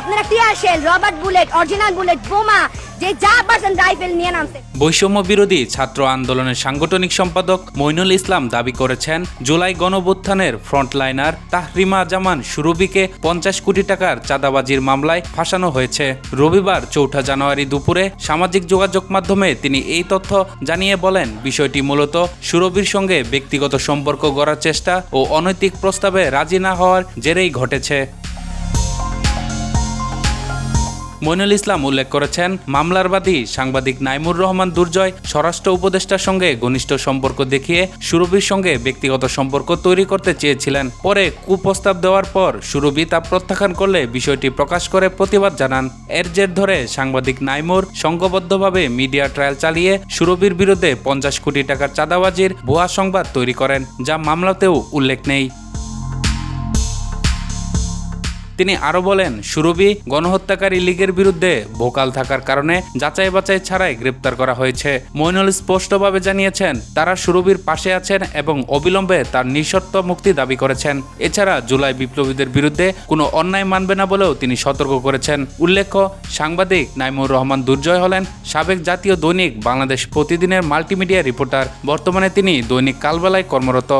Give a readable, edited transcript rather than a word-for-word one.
আপনারা tear shell, rubber bullet, original bullet, বোমা, যে যা পারছেন রাইফেল নিয়ে নামছে। বৈষম্য বিরোধী ছাত্র আন্দোলনের সাংগঠনিক সম্পাদক মইনুল ইসলাম দাবি করেছেন, জুলাই গণঅভ্যুত্থানের ফ্রন্টলাইনার তাহরিমা জামান সুরভিকে 50 কোটি টাকার চাঁদাবাজির মামলায় ফাঁসানো হয়েছে। রবিবার 4 জানুয়ারি দুপুরে সামাজিক যোগাযোগ মাধ্যমে তিনি এই তথ্য জানিয়ে বলেন, বিষয়টি মূলত সুরভির সঙ্গে ব্যক্তিগত সম্পর্ক গড়ার চেষ্টা ও অনৈতিক প্রস্তাবে রাজি না হওয়ার জেরেই ঘটেছে। মইনুল ইসলাম উল্লেখ করেছেন, মামলার বাদী সাংবাদিক নাইমুর রহমান দুর্জয় স্বরাষ্ট্র উপদেষ্টার সঙ্গে ঘনিষ্ঠ সম্পর্ক দেখিয়ে সুরভির সঙ্গে ব্যক্তিগত সম্পর্ক তৈরি করতে চেয়েছিলেন। পরে কুপ্রস্তাব দেওয়ার পর সুরভি তা প্রত্যাখ্যান করলে বিষয়টি প্রকাশ করে প্রতিবাদ জানান। এর জের ধরে সাংবাদিক নাইমুর সংঘবদ্ধভাবে মিডিয়া ট্রায়াল চালিয়ে সুরভির বিরুদ্ধে 50 কোটি টাকার চাঁদাবাজির ভুয়া সংবাদ তৈরি করেন, যা মামলাতেও উল্লেখ নেই। তিনি আরও বলেন, সুরভি গণহত্যাকারী লীগের বিরুদ্ধে ভোকাল থাকার কারণে যাচাই বাছাই ছাড়াই গ্রেপ্তার করা হয়েছে। মইনুল স্পষ্টভাবে জানিয়েছেন, তারা সুরভির পাশে আছেন এবং অবিলম্বে তার নিঃশর্ত মুক্তি দাবি করেছেন। এছাড়া জুলাই বিপ্লবীদের বিরুদ্ধে কোনো অন্যায় মানবে না বলেও তিনি সতর্ক করেছেন। উল্লেখ্য, সাংবাদিক নাইমুর রহমান দুর্জয় হলেন সাবেক জাতীয় দৈনিক বাংলাদেশ প্রতিদিনের মাল্টিমিডিয়া রিপোর্টার। বর্তমানে তিনি দৈনিক কালবেলায় কর্মরত।